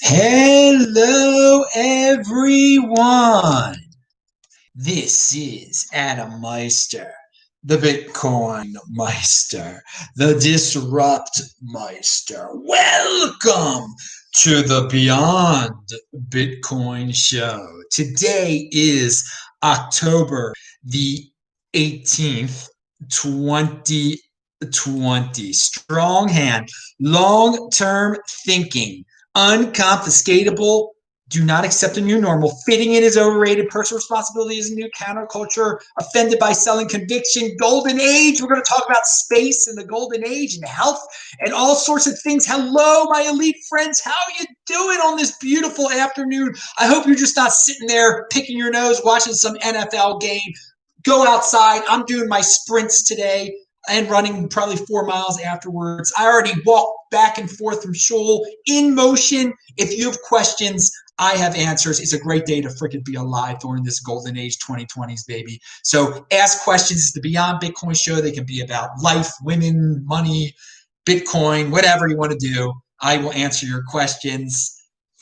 Hello, everyone. This is Adam Meister, the Bitcoin Meister, the Disrupt Meister. Welcome to the Beyond Bitcoin Show. Today is October the 18th, 2020. Strong hand, long-term thinking, unconfiscatable. Do not accept a new normal. Fitting in is overrated. Personal responsibility is a new counterculture. Offended by selling conviction. Golden age. We're going to talk about space and the golden age and health and all sorts of things. Hello, my elite friends. How are you doing on this beautiful afternoon? I hope you're just not sitting there picking your nose watching some NFL game. Go outside. I'm doing my sprints today and running probably 4 miles afterwards. I already walked back and forth from shul in motion. If you have questions, I have answers. It's a great day to freaking be alive during this golden age 2020s, baby. So ask questions. It's the Beyond Bitcoin Show. They can be about life, women, money, Bitcoin, whatever you want to do. I will answer your questions.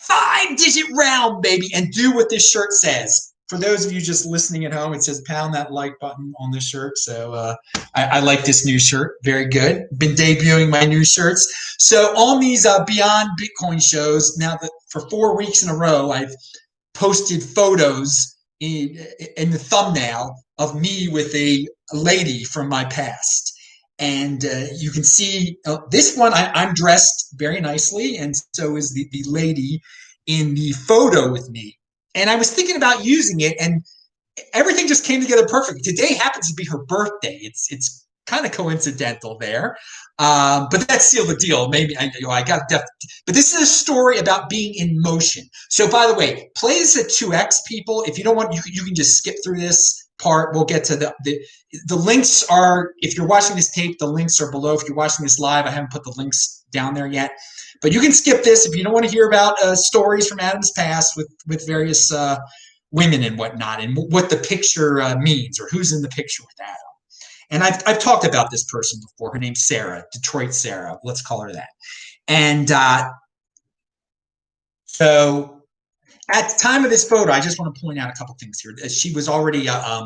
5-digit round, baby, and do what this shirt says. For those of you just listening at home, it says pound that like button on this shirt. So I like this new shirt. Very good. Been debuting my new shirts. So on these Beyond Bitcoin shows, now that for 4 weeks in a row, I've posted photos in the thumbnail of me with a lady from my past. And you can see this one, I'm dressed very nicely, and so is the lady in the photo with me. And I was thinking about using it, and everything just came together perfect. Today happens to be her birthday. It's kind of coincidental there, but that's still the deal. Maybe I got but this is a story about being in motion. So by the way, play this at 2x, people. If you don't want, you can just skip through this part. We'll get to the links are, if you're watching this tape, the links are below. If you're watching this live, I haven't put the links down there yet. But you can skip this if you don't want to hear about stories from Adam's past with various women and whatnot, and what the picture means, or who's in the picture with Adam. And I've talked about this person before. Her name's Sarah, Detroit Sarah. Let's call her that. And so at the time of this photo, I just want to point out a couple things here. She was already a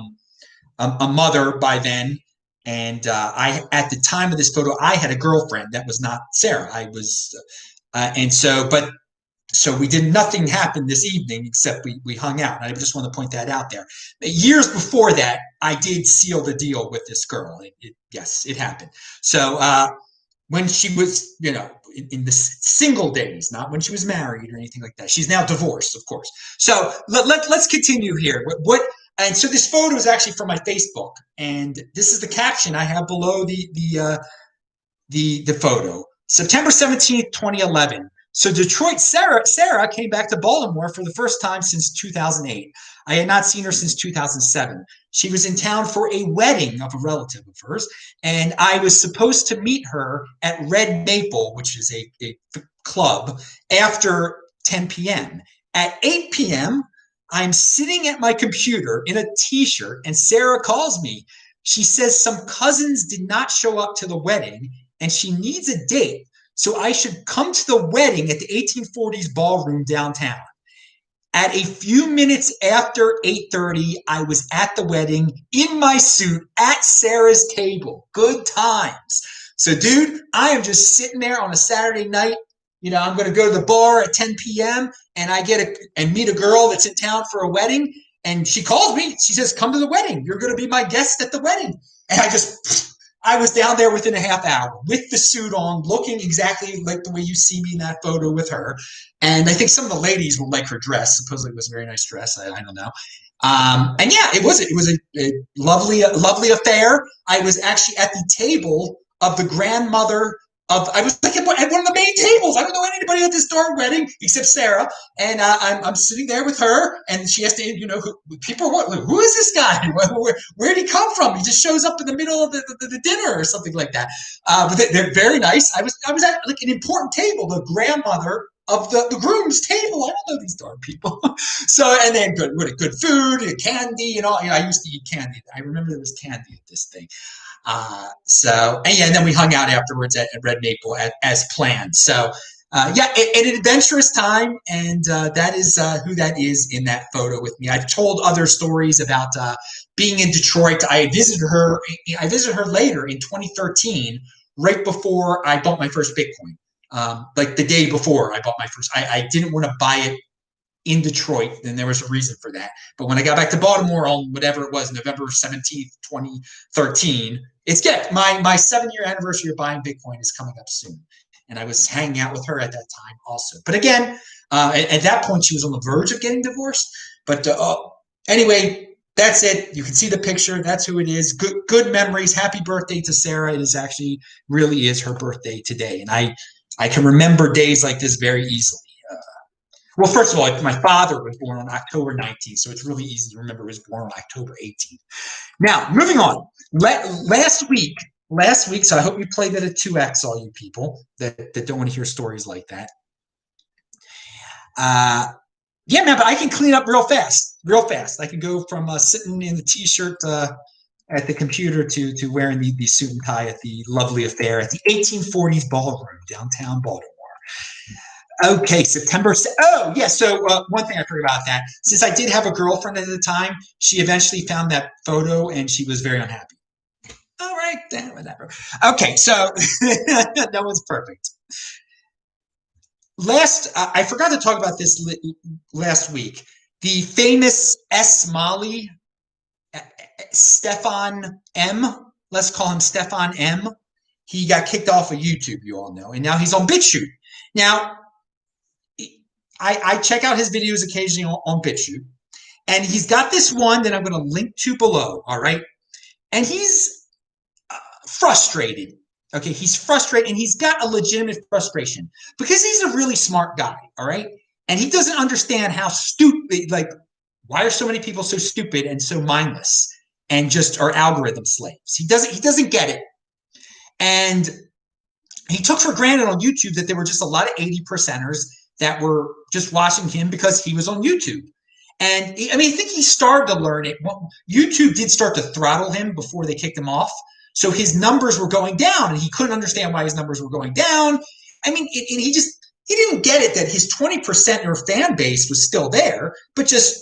mother by then. And at the time of this photo, I had a girlfriend that was not Sarah. I was, so nothing happened this evening except we hung out. And I just want to point that out there. Years before that, I did seal the deal with this girl. Yes, it happened. So when she was, in the single days, not when she was married or anything like that. She's now divorced, of course. So let's continue here. And so this photo is actually from my Facebook, and this is the caption I have below the photo. September 17th, 2011. So Detroit Sarah came back to Baltimore for the first time since 2008. I had not seen her since 2007. She was in town for a wedding of a relative of hers, and I was supposed to meet her at Red Maple, which is a club, after 10 p.m. At 8 p.m., I'm sitting at my computer in a t-shirt, and Sarah calls me. She says some cousins did not show up to the wedding and she needs a date, so I should come to the wedding at the 1840s ballroom downtown. At a few minutes after 8:30, I was at the wedding in my suit at Sarah's table. Good times. So, dude, I am just sitting there on a Saturday night. I'm going to go to the bar at 10 p.m. and I meet a girl that's in town for a wedding. And she calls me. She says, come to the wedding. You're going to be my guest at the wedding. And I was down there within a half hour with the suit on, looking exactly like the way you see me in that photo with her. And I think some of the ladies will like her dress. Supposedly it was a very nice dress. I don't know. And yeah, it was a lovely affair. I was actually at the table of the grandmother I was like at one of the main tables. I don't know anybody at this darn wedding except Sarah, and I'm sitting there with her, and she has to, people are who is this guy? Where did he come from? He just shows up in the middle of the dinner or something like that. But they're very nice. I was at like an important table, the grandmother of the groom's table. I don't know these darn people. So, and then good food and candy and all. I used to eat candy. I remember there was candy at this thing. And then we hung out afterwards at Red Maple as planned. So Yeah, an adventurous time, and that is who that is in that photo with me. I've told other stories about being in Detroit. I visited her. I visited her later in 2013, right before I bought my first Bitcoin. Like the day before I bought my first. I didn't want to buy it in Detroit, and there was a reason for that. But when I got back to Baltimore on whatever it was, November 17th, 2013, it's my 7-year anniversary of buying Bitcoin is coming up soon. And I was hanging out with her at that time also. But again, at that point, she was on the verge of getting divorced. But anyway, that's it. You can see the picture. That's who it is. Good memories. Happy birthday to Sarah. It is actually really is her birthday today. And I can remember days like this very easily. Well, first of all, my father was born on October 19th, so it's really easy to remember he was born on October 18th. Now, moving on. Last week, so I hope you played that at 2x, all you people that don't want to hear stories like that. Yeah, man, but I can clean up real fast. I can go from sitting in the T-shirt at the computer to wearing the suit and tie at the lovely affair at the 1840s ballroom downtown Baltimore. Okay, September. Oh, yeah. So one thing I forgot about that. Since I did have a girlfriend at the time, she eventually found that photo and she was very unhappy. All right, then, whatever. Okay, so that was perfect. I forgot to talk about this last week. The famous S. Molly, Stefan M. Let's call him Stefan M. He got kicked off of YouTube, you all know, and now he's on BitChute. Now, I check out his videos occasionally on BitChute, and he's got this one that I'm going to link to below, all right? And he's frustrated, okay? He's frustrated, and he's got a legitimate frustration because he's a really smart guy, all right? And he doesn't understand how stupid, like, why are so many people so stupid and so mindless and just are algorithm slaves? He doesn't get it. And he took for granted on YouTube that there were just a lot of 80%ers that were just watching him because he was on YouTube. And I think he started to learn it. YouTube did start to throttle him before they kicked him off. So his numbers were going down and he couldn't understand why his numbers were going down. He didn't get it that his 20% fan base was still there, but just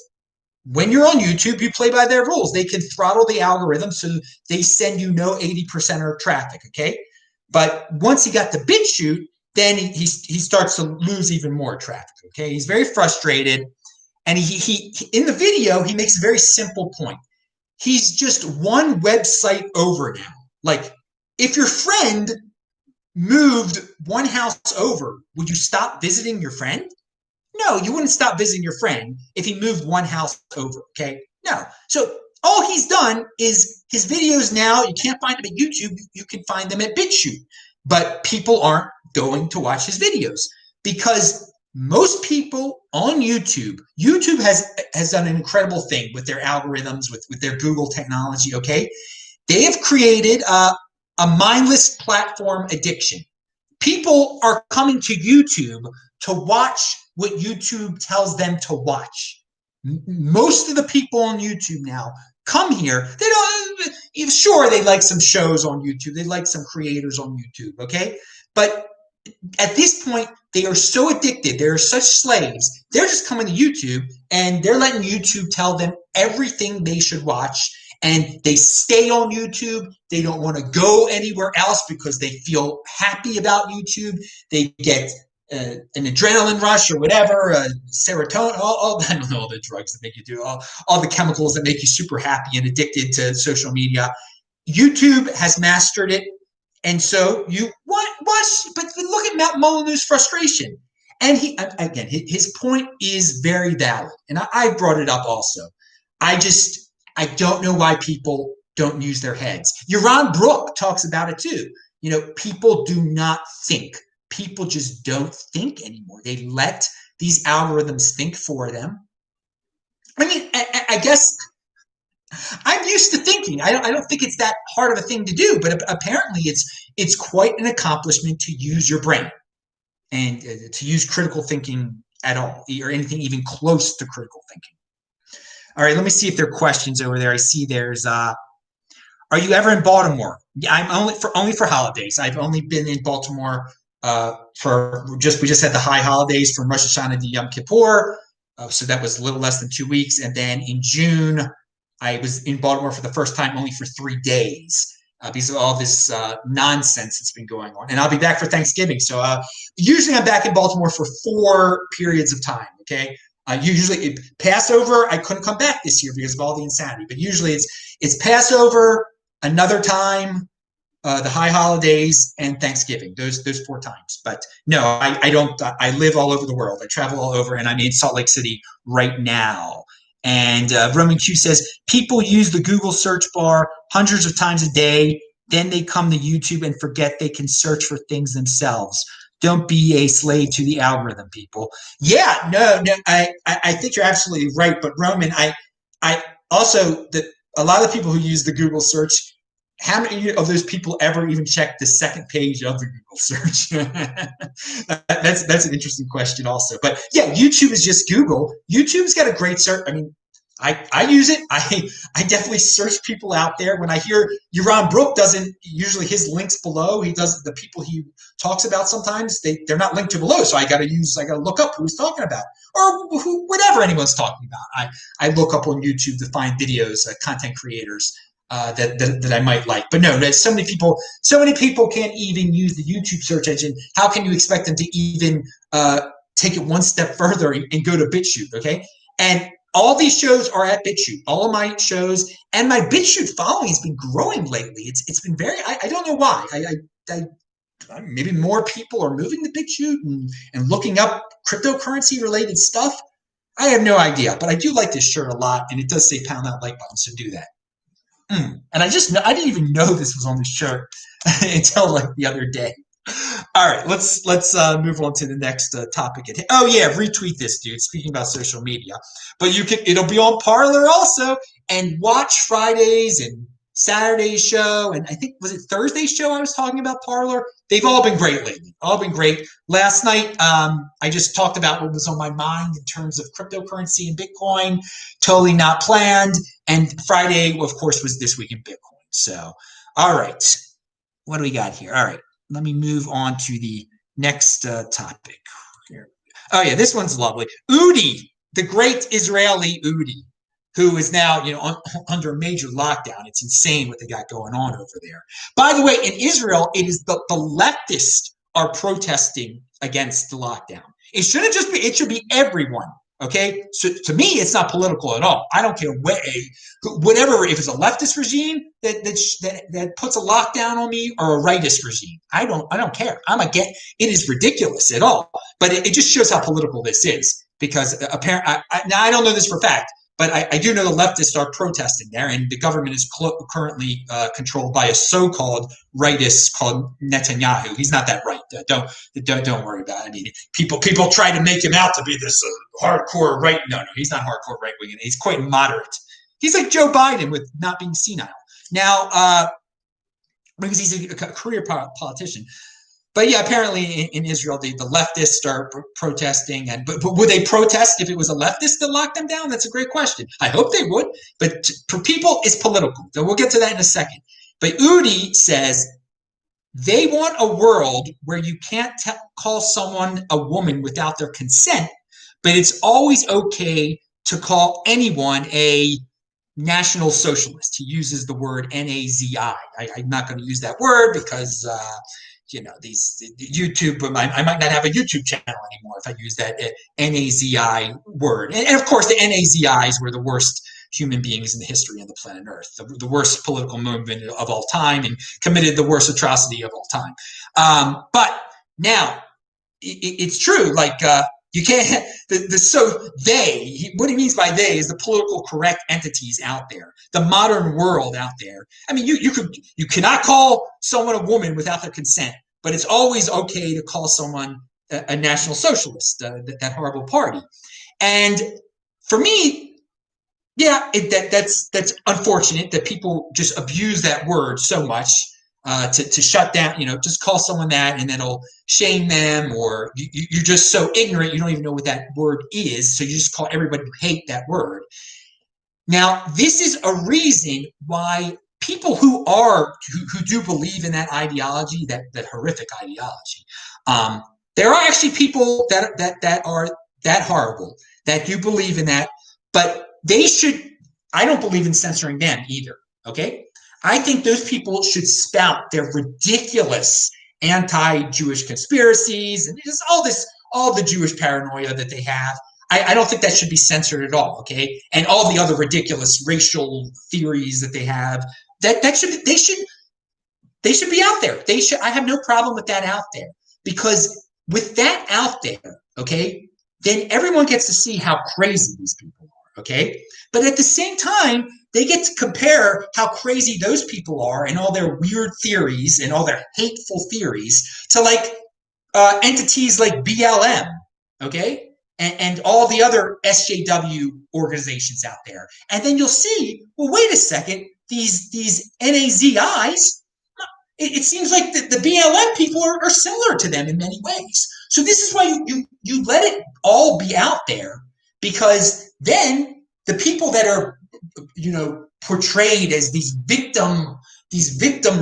when you're on YouTube, you play by their rules. They can throttle the algorithm so they send you no 80%er traffic, okay? But once he got to BitChute, then he starts to lose even more traffic, okay? He's very frustrated. And he in the video, he makes a very simple point. He's just one website over now. Like, if your friend moved one house over, would you stop visiting your friend? No, you wouldn't stop visiting your friend if he moved one house over, okay? No. So all he's done is his videos now, you can't find them at YouTube, you can find them at BitChute. But people aren't going to watch his videos because most people on YouTube has done an incredible thing with their algorithms, with their Google technology, okay? They have created a mindless platform addiction. People are coming to YouTube to watch what YouTube tells them to watch. Most of the people on YouTube now come here. They don't, sure, they like some shows on YouTube. They like some creators on YouTube, okay? But at this point, they are so addicted. They're such slaves. They're just coming to YouTube and they're letting YouTube tell them everything they should watch. And they stay on YouTube. They don't want to go anywhere else because they feel happy about YouTube. They get an adrenaline rush or whatever, serotonin, all the drugs that make you do, all the chemicals that make you super happy and addicted to social media. YouTube has mastered it. And so you watch, but look at Matt Molyneux's frustration. And his point is very valid. And I brought it up also. I don't know why people don't use their heads. Yaron Brook talks about it too. People do not think. People just don't think anymore. They let these algorithms think for them. I guess I'm used to thinking. I don't think it's that hard of a thing to do, but apparently it's quite an accomplishment to use your brain and to use critical thinking at all, or anything even close to critical thinking. All right, let me see if there are questions over there. I see there's are you ever in Baltimore? Yeah, I'm only for holidays. I've only been in Baltimore we just had the high holidays from Rosh Hashanah to Yom Kippur, so that was a little less than 2 weeks. And then in June, I was in Baltimore for the first time only for 3 days because of all this nonsense that's been going on. And I'll be back for Thanksgiving. So usually I'm back in Baltimore for 4 periods of time. Okay. Usually Passover, I couldn't come back this year because of all the insanity. But usually it's Passover, another time, the high holidays, and Thanksgiving. Those 4 times. But no, I don't. I live all over the world. I travel all over, and I'm in Salt Lake City right now. And Roman Q says people use the Google search bar hundreds of times a day. Then they come to YouTube and forget they can search for things themselves. Don't be a slave to the algorithm, people. Yeah, no, I think you're absolutely right. But Roman, I also a lot of people who use the Google search, how many of those people ever even check the second page of the Google search? That's an interesting question also. But yeah, YouTube is just Google. YouTube's got a great search. I mean, I use it. I definitely search people out there. When I hear Yaron Brook doesn't, usually his links below, he does, the people he talks about sometimes, they're not linked to below. So I got to look up who he's talking about, or whatever anyone's talking about. I look up on YouTube to find videos, content creators that I might like. But no, there's so many people can't even use the YouTube search engine. How can you expect them to even take it one step further and go to BitChute? Okay. And all these shows are at BitChute. All of my shows and my BitChute following has been growing lately. It's been very, I don't know why. Maybe more people are moving to BitChute and looking up cryptocurrency related stuff. I have no idea, but I do like this shirt a lot, and it does say pound that like button, so do that. And I didn't even know this was on the shirt until like the other day. All right, let's move on to the next topic. Oh yeah, retweet this, dude. Speaking about social media, but it'll be on Parler also, and watch Fridays and Saturday's show, and I think was it Thursday's show I was talking about Parler. They've all been great lately. All been great. Last night, I just talked about what was on my mind in terms of cryptocurrency and Bitcoin. Totally not planned. And Friday, of course, was This Week in Bitcoin. So, all right, what do we got here? All right. Let me move on to the next topic. Here. Oh yeah, this one's lovely. Udi, the great Israeli Udi, who is now under a major lockdown. It's insane what they got going on over there. By the way, in Israel, it is the leftists are protesting against the lockdown. It shouldn't just be. It should be everyone. Okay, so to me, it's not political at all. I don't care whatever. If it's a leftist regime that puts a lockdown on me, or a rightist regime, I don't care. It is ridiculous at all. But it just shows how political this is, because apparently, now I don't know this for a fact, but I do know the leftists are protesting there, and the government is currently controlled by a so-called rightist called Netanyahu. He's not that right. Don't worry about it. I mean, people try to make him out to be this hardcore right. No, he's not hardcore right wing. He's quite moderate. He's like Joe Biden with not being senile. Now, because he's a career politician. But yeah, apparently in Israel, the leftists are protesting. But would they protest if it was a leftist that locked them down? That's a great question. I hope they would. But for people, it's political. So we'll get to that in a second. But Udi says they want a world where you can't call someone a woman without their consent, but it's always okay to call anyone a National Socialist. He uses the word Nazi. I'm not going to use that word because these YouTube, I might not have a YouTube channel anymore if I use that Nazi word. And of course, the Nazis were the worst human beings in the history of the planet Earth, the worst political movement of all time, and committed the worst atrocity of all time. But now it's true. Like you can't. What he means by they is the political correct entities out there, the modern world out there. I mean, you cannot call someone a woman without their consent, but it's always okay to call someone a National Socialist, that horrible party. And for me, yeah, that's unfortunate that people just abuse that word so much to shut down. Just call someone that, and then it'll shame them, or you're just so ignorant you don't even know what that word is, so you just call everybody who hate that word. Now, this is a reason why people who do believe in that ideology, that horrific ideology, There are actually people that are that horrible, that do believe in that, but they should. I don't believe in censoring them either. Okay, I think those people should spout their ridiculous anti-Jewish conspiracies and just all the Jewish paranoia that they have. I don't think that should be censored at all. Okay, and all the other ridiculous racial theories that they have, that should they should be out there. They should. I have no problem with that out there, because with that out there, okay, then everyone gets to see how crazy these people are. Okay, but at the same time, they get to compare how crazy those people are and all their weird theories and all their hateful theories to like entities like BLM, okay, and all the other SJW organizations out there, and then you'll see, well, wait a second, these NAZIs. It seems like the BLM people are similar to them in many ways. So this is why you let it all be out there, because then the people that are, portrayed as these victim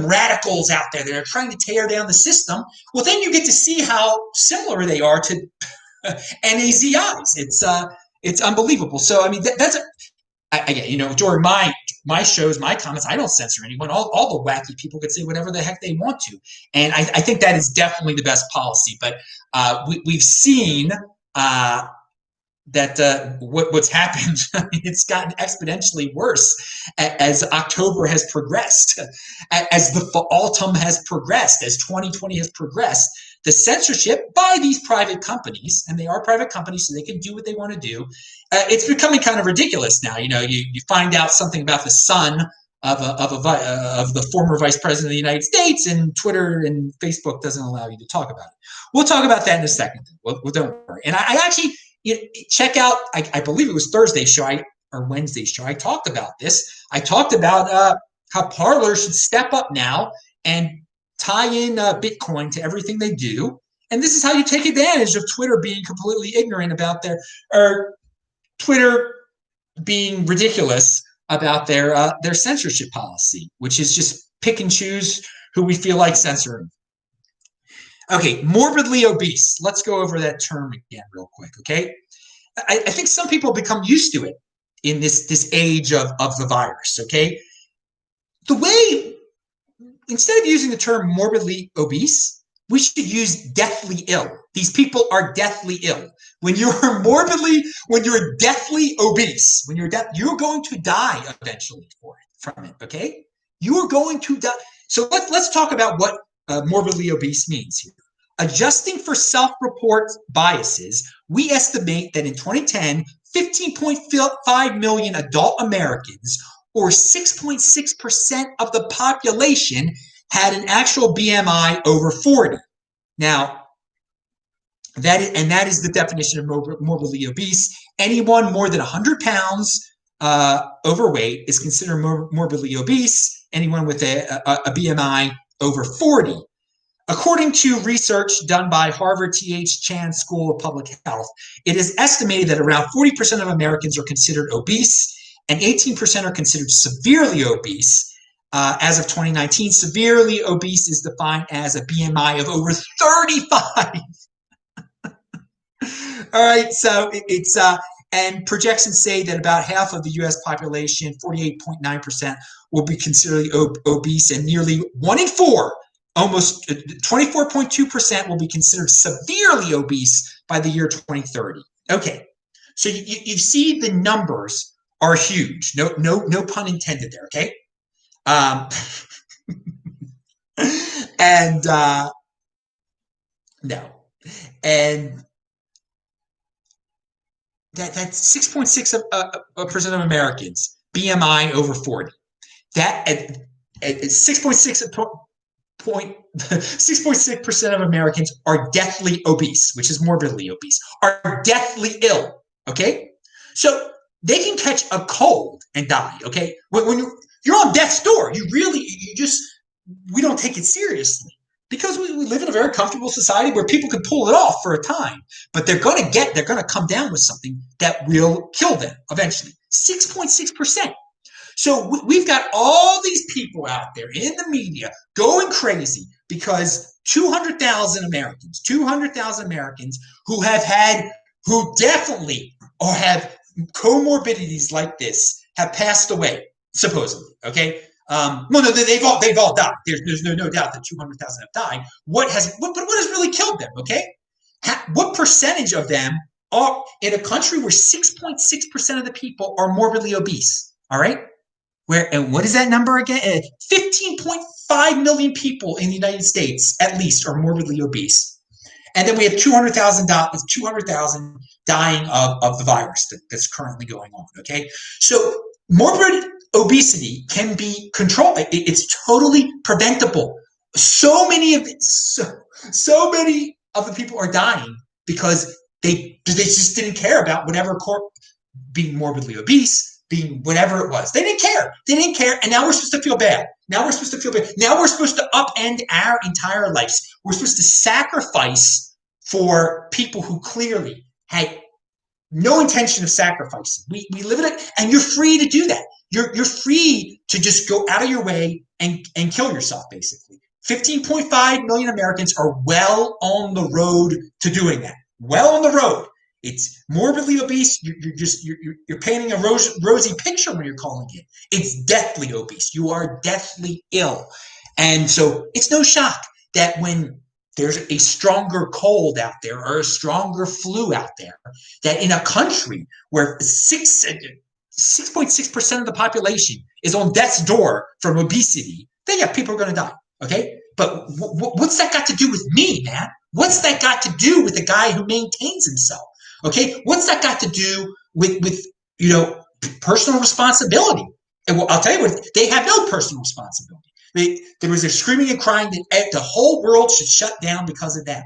radicals out there that are trying to tear down the system, well, then you get to see how similar they are to NAZIs. It's unbelievable. So I mean, that's again, during my shows, my comments, I don't censor anyone. All the wacky people could say whatever the heck they want to, and I think that is definitely the best policy. But we've seen that what's happened. It's gotten exponentially worse as October has progressed, as the autumn has progressed, as 2020 has progressed. The censorship by these private companies, and they are private companies, so they can do what they want to do. It's becoming kind of ridiculous now. You find out something about the son of the former vice president of the United States, and Twitter and Facebook doesn't allow you to talk about it. We'll talk about that in a second. Well, don't worry. And I actually check out. I believe it was Thursday's show or Wednesday's show. I talked about this. I talked about how Parler should step up now and tie in Bitcoin to everything they do. And this is how you take advantage of Twitter being completely ignorant about or Twitter being ridiculous about their censorship policy, which is just pick and choose who we feel like censoring. Okay, morbidly obese. Let's go over that term again real quick, okay? I think some people become used to it in this age of the virus, okay? The way, instead of using the term morbidly obese, we should use deathly ill. These people are deathly ill. When you're deathly obese, you're going to die eventually from it, okay? You are going to die. So let's talk about what morbidly obese means here. Adjusting for self-report biases, we estimate that in 2010, 15.5 million adult Americans, or 6.6% of the population, had an actual BMI over 40. Now, that is the definition of morbidly obese. Anyone more than 100 pounds overweight is considered morbidly obese. Anyone with a BMI over 40. According to research done by Harvard T.H. Chan School of Public Health, it is estimated that around 40% of Americans are considered obese and 18% are considered severely obese. As of 2019, severely obese is defined as a BMI of over 35. All right, so it's and projections say that about half of the U.S. population, 48.9%, will be considered obese, and nearly 1 in 4, almost 24.2%, will be considered severely obese by the year 2030. Okay, so you see the numbers are huge. No pun intended there. Okay, and no, and that's 6.6% of Americans BMI over 40. That at 6.6% of Americans are deathly obese, which is morbidly obese, are deathly ill. Okay, so they can catch a cold and die. Okay, when you're on death's door, we don't take it seriously, because we live in a very comfortable society where people can pull it off for a time, but they're going to come down with something that will kill them eventually. 6.6%. So we've got all these people out there in the media going crazy because 200,000 Americans who definitely or have comorbidities like this have passed away, supposedly. Okay. Well, no, they've all died. There's no doubt that 200,000 have died. What has really killed them? Okay. What percentage of them are in a country where 6.6% of the people are morbidly obese? All right. And what is that number again? 15.5 million people in the United States, at least, are morbidly obese. And then we have 200,000 dying of the virus that's currently going on. Okay. So morbid obesity can be controlled. It's totally preventable. So many of the people are dying because they just didn't care about whatever being morbidly obese, being whatever it was. They didn't care. And now we're supposed to feel bad. Now we're supposed to upend our entire lives. We're supposed to sacrifice for people who clearly had no intention of sacrificing. We live in it, and you're free to do that. You're free to just go out of your way and kill yourself, basically. 15.5 million Americans are well on the road to doing that. Well on the road. It's morbidly obese. You're painting a rosy picture when you're calling it. It's deathly obese. You are deathly ill. And so it's no shock that when there's a stronger cold out there or a stronger flu out there, that in a country where 6.6% of the population is on death's door from obesity, then yeah, people are going to die. Okay. But what's that got to do with me, man? What's that got to do with the guy who maintains himself? Okay, what's that got to do with personal responsibility? And well, I'll tell you what, they have no personal responsibility. There was a screaming and crying that the whole world should shut down because of that.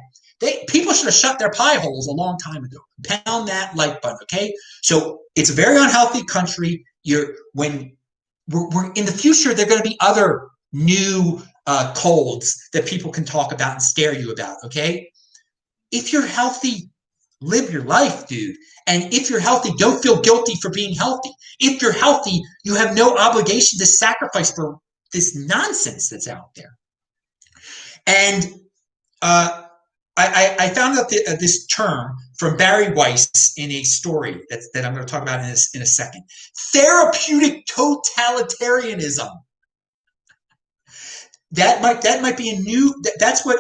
People should have shut their pie holes a long time ago. Pound that like button, okay? So it's a very unhealthy country. When we're in the future, there are going to be other new colds that people can talk about and scare you about, okay? If you're healthy, live your life, dude. And if you're healthy, don't feel guilty for being healthy. If you're healthy, you have no obligation to sacrifice for this nonsense that's out there. And I found out this term from Barry Weiss in a story that I'm going to talk about in a second. Therapeutic totalitarianism. That might be a new. That's what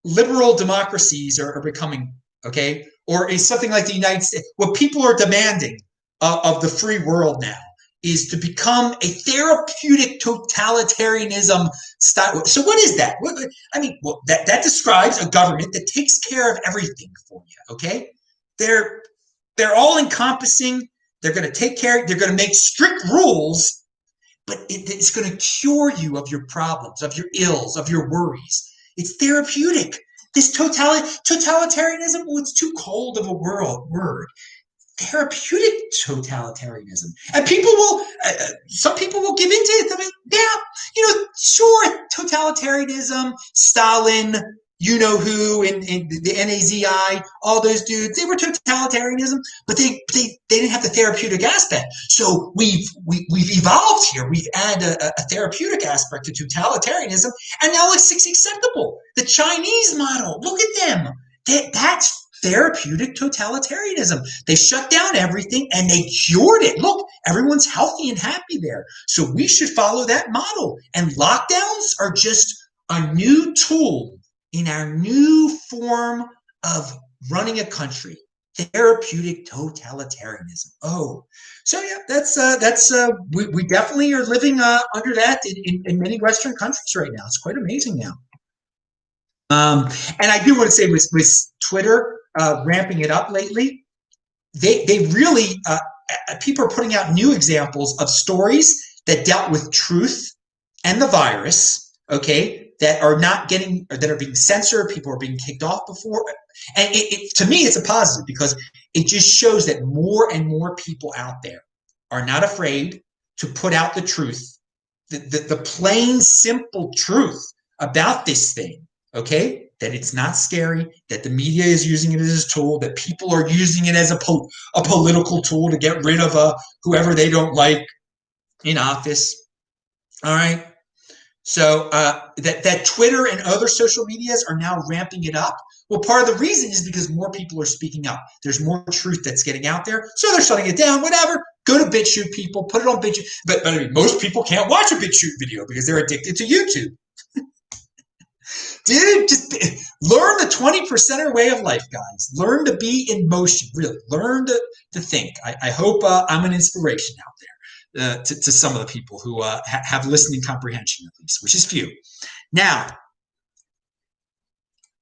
liberal democracies are becoming. Okay, or is something like the United States. What people are demanding of the free world now is to become a therapeutic totalitarianism style. So what is that? That describes a government that takes care of everything for you. Okay, they're all encompassing. They're going to take care. They're going to make strict rules, but it's going to cure you of your problems, of your ills, of your worries. It's therapeutic. This totalitarianism, well, it's too cold of a word. Therapeutic totalitarianism. And some people will give into it. I mean, yeah, sure, totalitarianism, Stalin, you-know-who, and the NAZI, all those dudes, they were totalitarianism, but they didn't have the therapeutic aspect. So we've evolved here. We've added a therapeutic aspect to totalitarianism, and now it's acceptable. The Chinese model, look at them. That's therapeutic totalitarianism. They shut down everything and they cured it. Look, everyone's healthy and happy there. So we should follow that model. And lockdowns are just a new tool in our new form of running a country. Therapeutic totalitarianism. Oh, so yeah, we definitely are living under that in many Western countries right now. It's quite amazing now. And I do want to say with Twitter ramping it up lately, they really people are putting out new examples of stories that dealt with truth and the virus. Okay. That are being censored, people are being kicked off before. And to me, it's a positive because it just shows that more and more people out there are not afraid to put out the truth, the plain, simple truth about this thing, okay? That it's not scary, that the media is using it as a tool, that people are using it as a political tool to get rid of whoever they don't like. in office. All right. So that Twitter and other social medias are now ramping it up. Well, part of the reason is because more people are speaking up. There's more truth that's getting out there, so they're shutting it down. Whatever. Go to BitChute, people. Put it on BitChute. But I mean, most people can't watch a BitChute video because they're addicted to YouTube. Dude, just learn the 20%er way of life, guys. Learn to be in motion. Really, learn to think. I hope I'm an inspiration out there to some of the people who have listening comprehension, at least, which is few. Now,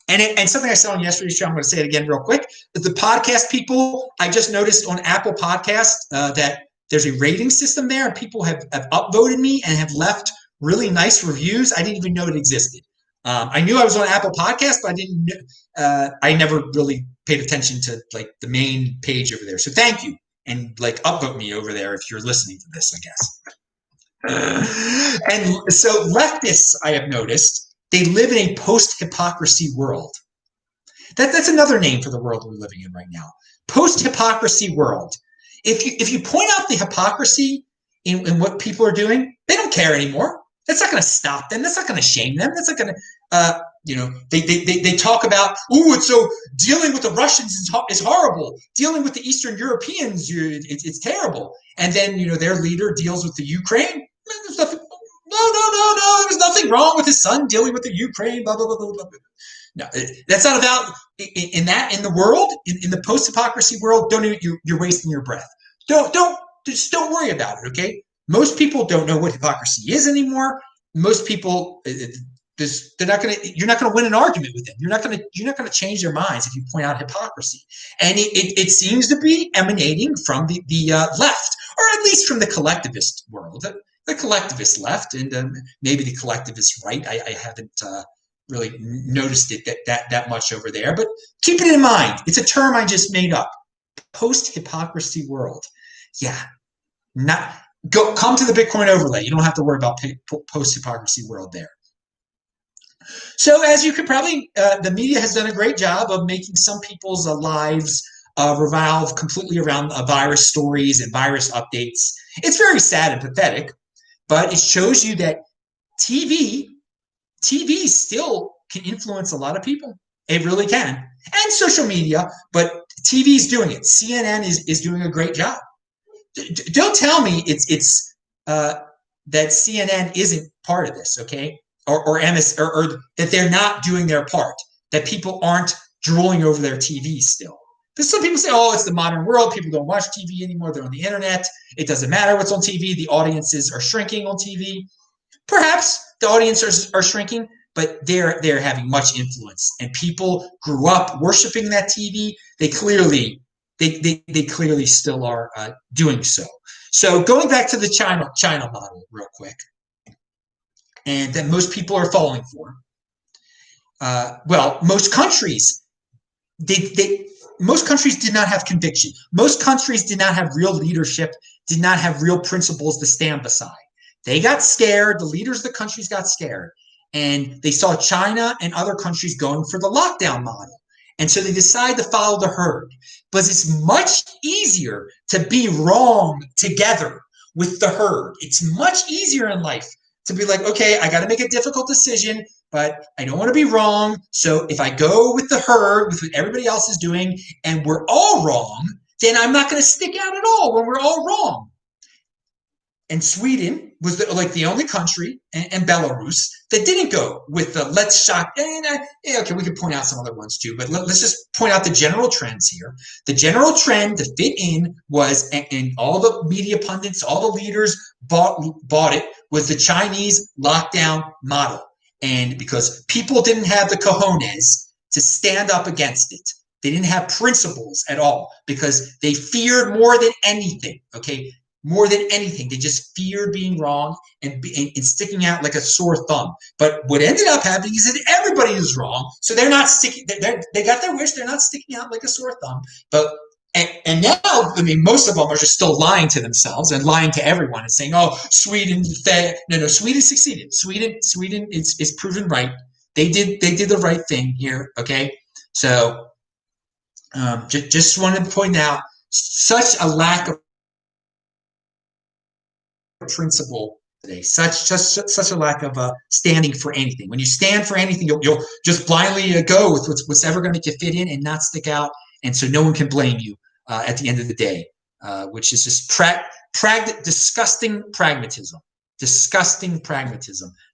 and something I said on yesterday's show, I'm going to say it again real quick. The podcast people, I just noticed on Apple Podcast that there's a rating system there, and people have upvoted me and have left really nice reviews. I didn't even know it existed. I knew I was on Apple Podcast, but I never really paid attention to like the main page over there. So thank you. And like upvote me over there if you're listening to this, I guess. And so leftists, I have noticed, they live in a post-hypocrisy world. That's another name for the world we're living in right now. Post-hypocrisy world. If you point out the hypocrisy in what people are doing, they don't care anymore. That's not going to stop them. That's not going to shame them. That's not going to, they talk about, it's so dealing with the Russians is horrible. Dealing with the Eastern Europeans, it's terrible. And then, their leader deals with the Ukraine. There's nothing, no. There's nothing wrong with his son dealing with the Ukraine, blah, blah, blah, blah, blah. No, that's not about, in the world, in the post-hypocrisy world, you're wasting your breath. Don't worry about it, okay? Most people don't know what hypocrisy is anymore. Most people, you're not going to win an argument with them. You're not going to change their minds if you point out hypocrisy. And it seems to be emanating from the left, or at least from the collectivist world, the collectivist left, and maybe the collectivist right. I haven't really noticed it that much over there, but keep it in mind. It's a term I just made up. Post-hypocrisy world. Yeah, come to the Bitcoin overlay. You don't have to worry about post-hypocrisy world there. So as you could probably, the media has done a great job of making some people's lives revolve completely around virus stories and virus updates. It's very sad and pathetic, but it shows you that TV still can influence a lot of people. It really can. And social media, but TV's doing it. CNN is doing a great job. Don't tell me it's that CNN isn't part of this, okay? Or that they're not doing their part, that people aren't drooling over their TV still. Because some people say, it's the modern world. People don't watch TV anymore. They're on the internet. It doesn't matter what's on TV. The audiences are shrinking on TV. Perhaps the audiences are shrinking, but they're having much influence. And people grew up worshiping that TV. They clearly still are doing so. So going back to the China model real quick, and that most people are falling for. Most countries, most countries did not have conviction. Most countries did not have real leadership, did not have real principles to stand beside. They got scared. The leaders of the countries got scared. And they saw China and other countries going for the lockdown model. And so they decide to follow the herd. But it's much easier to be wrong together with the herd. It's much easier in life to be like, okay, I got to make a difficult decision, but I don't want to be wrong. So if I go with the herd, with what everybody else is doing, and we're all wrong, then I'm not going to stick out at all when we're all wrong. And Sweden was the only country, and Belarus, that didn't go with the let's shock. Okay, we could point out some other ones too, but let's just point out the general trends here. The general trend to fit in was, and all the media pundits, all the leaders bought it, was the Chinese lockdown model. And because people didn't have the cojones to stand up against it, they didn't have principles at all because they feared more than anything, okay? More than anything, they just feared being wrong and sticking out like a sore thumb. But what ended up happening is that everybody is wrong, so they're not sticking. They got their wish. They're not sticking out like a sore thumb. But and now, I mean, most of them are just still lying to themselves and lying to everyone and saying, "Oh, Sweden, Sweden succeeded. Sweden is proven right. They did the right thing here." Okay, so just wanted to point out such a lack of principle today. Such a lack of standing for anything. When you stand for anything, you'll just blindly go with what's ever going to make you fit in and not stick out, and so no one can blame you at the end of the day, which is just disgusting pragmatism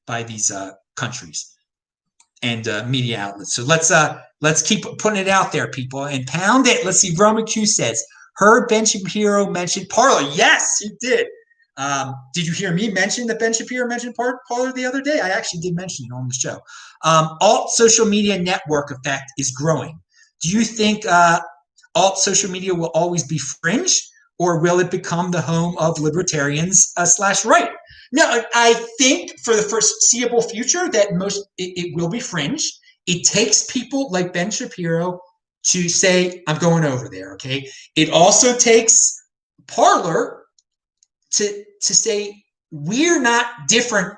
by these countries and media outlets. So let's keep putting it out there, people, and pound it. Let's see. Roman Q says, heard Ben Shapiro mention Parler. Yes, he did. Did you hear me mention that Ben Shapiro mentioned Parler the other day? I actually did mention it on the show. Alt social media network effect is growing. Do you think alt social media will always be fringe, or will it become the home of libertarians / right? No, I think for the foreseeable future that it will be fringe. It takes people like Ben Shapiro to say, I'm going over there, okay? It also takes Parler to say, we're not different.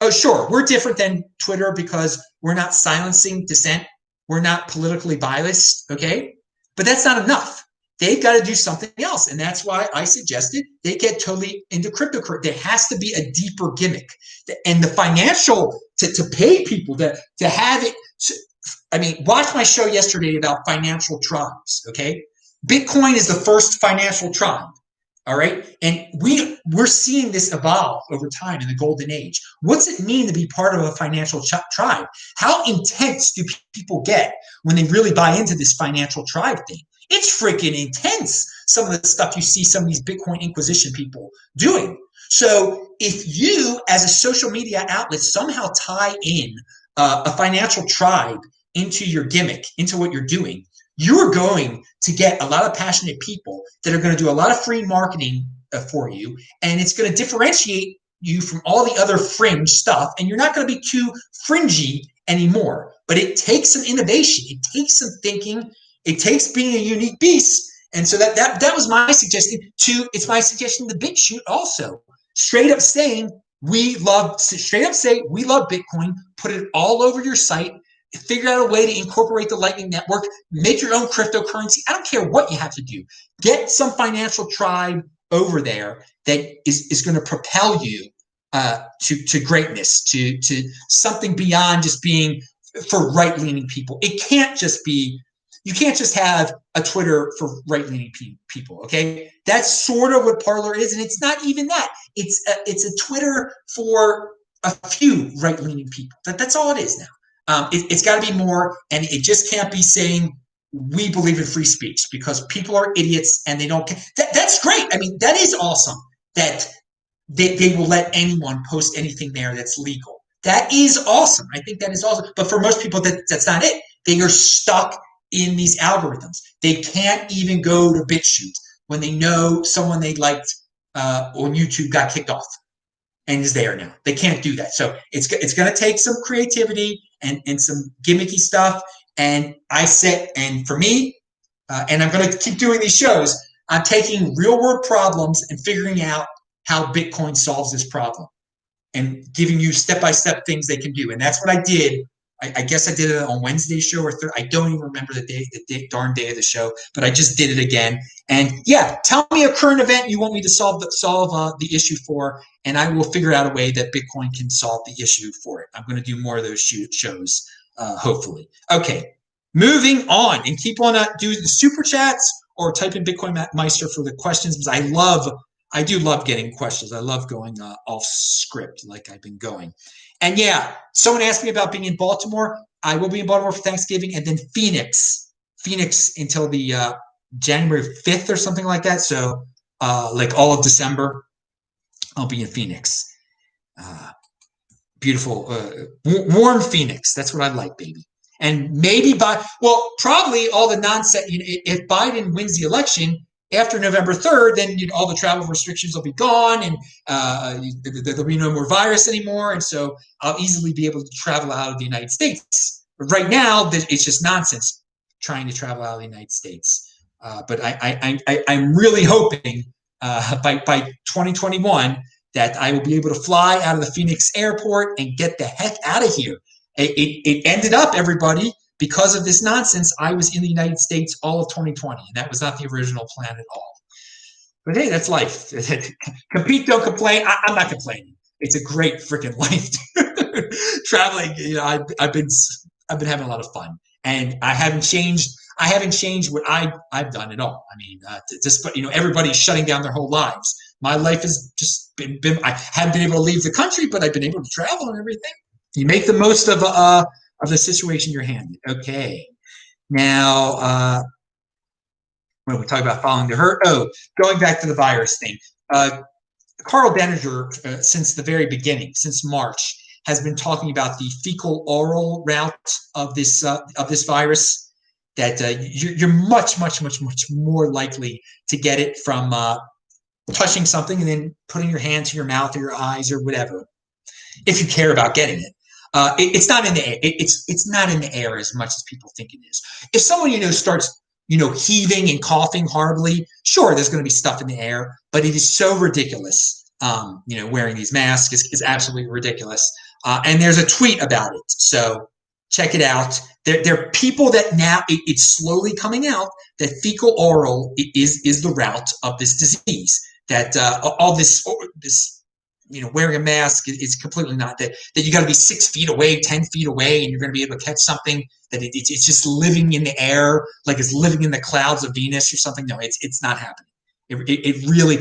Oh, sure, we're different than Twitter because we're not silencing dissent. We're not politically biased, okay? But that's not enough. They've got to do something else. And that's why I suggested they get totally into cryptocurrency. There has to be a deeper gimmick. And the financial, to pay people to have it. I mean, watch my show yesterday about financial tribes, okay? Bitcoin is the first financial tribe, all right? And we're seeing this evolve over time in the golden age. What's it mean to be part of a financial tribe? How intense do people get when they really buy into this financial tribe thing? It's freaking intense, some of the stuff you see some of these Bitcoin Inquisition people doing. So if you, as a social media outlet, somehow tie in a financial tribe into your gimmick, into what you're doing, you're going to get a lot of passionate people that are going to do a lot of free marketing for you, and it's going to differentiate you from all the other fringe stuff, and you're not going to be too fringy anymore. But it takes some innovation. It takes some thinking. It takes being a unique beast. And so that was my suggestion it's my suggestion to BitChute also. Straight up say we love Bitcoin, put it all over your site, figure out a way to incorporate the Lightning Network, make your own cryptocurrency. I don't care what you have to do. Get some financial tribe over there that is going to propel you to greatness, to something beyond just being for right-leaning people. It can't just be. You can't just have a Twitter for right-leaning people, okay? That's sort of what Parler is, and it's not even that. It's a Twitter for a few right-leaning people. That's all it is now. It's got to be more, and it just can't be saying we believe in free speech because people are idiots and they don't care. That's great. I mean, that is awesome that they will let anyone post anything there that's legal. That is awesome. I think that is awesome. But for most people, that's not it. They are stuck in these algorithms. They can't even go to BitChute when they know someone they liked on YouTube got kicked off and is there now. They can't do that. So it's going to take some creativity and some gimmicky stuff. And for me, and I'm going to keep doing these shows, I'm taking real world problems and figuring out how Bitcoin solves this problem and giving you step-by-step things they can do. And that's what I did. I guess I did it on Wednesday's show I don't even remember the darn day of the show, but I just did it again. And yeah, tell me a current event you want me to solve the issue for, and I will figure out a way that Bitcoin can solve the issue for it. I'm going to do more of those shows, hopefully. Okay, moving on, and keep on do the super chats or type in BitcoinMeister for the questions, because I do love getting questions. I love going off script like I've been going. And yeah, someone asked me about being in Baltimore. I will be in Baltimore for Thanksgiving, and then Phoenix until the January 5th or something like that. So like all of December, I'll be in Phoenix. Beautiful, warm Phoenix. That's what I like, baby. And maybe probably all the nonsense. If Biden wins the election after November 3rd, then all the travel restrictions will be gone, and there'll be no more virus anymore, and so I'll easily be able to travel out of the United States. But right now, it's just nonsense trying to travel out of the United States. But I'm really hoping by 2021 that I will be able to fly out of the Phoenix airport and get the heck out of here. It ended up, everybody, because of this nonsense, I was in the United States all of 2020, and that was not the original plan at all. But hey, that's life. Compete, don't complain. I'm not complaining. It's a great freaking life. Traveling, I've been having a lot of fun, and I haven't changed. I haven't changed what I've done at all. I mean, just everybody's shutting down their whole lives. My life has just been. I haven't been able to leave the country, but I've been able to travel and everything. You make the most of the situation you're handed. Okay, now when we talk about following the herd. Oh, going back to the virus thing. Carl Denninger, since the very beginning, since March, has been talking about the fecal-oral route of this virus. That you're much more likely to get it from touching something and then putting your hand to your mouth or your eyes or whatever, if you care about getting it. It's not in the air. It's not in the air as much as people think it is. If someone starts heaving and coughing horribly, sure, there's going to be stuff in the air, but it is so ridiculous. Wearing these masks is absolutely ridiculous. And there's a tweet about it, so check it out. There are people that now it's slowly coming out that fecal oral is the route of this disease. That all this wearing a mask is completely not that you got to be 6 feet away, 10 feet away, and you're going to be able to catch something. That it's just living in the air, like it's living in the clouds of Venus or something. No, it's not happening. It really,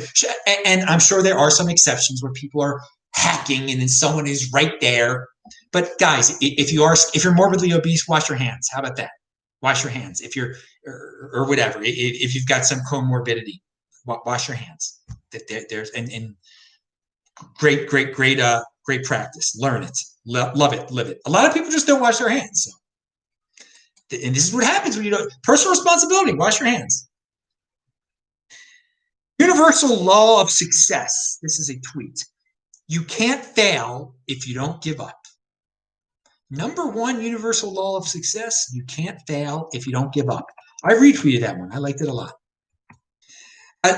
and I'm sure there are some exceptions where people are hacking and then someone is right there. But guys, if you're morbidly obese, wash your hands. How about that? Wash your hands. If you're or whatever, if you've got some comorbidity, wash your hands. There's and great practice. Learn it, love it, live it. A lot of people just don't wash their hands. So. And this is what happens when you don't. Personal responsibility. Wash your hands. Universal law of success. This is a tweet. You can't fail if you don't give up. Number one universal law of success. You can't fail if you don't give up. I retweeted that one. I liked it a lot.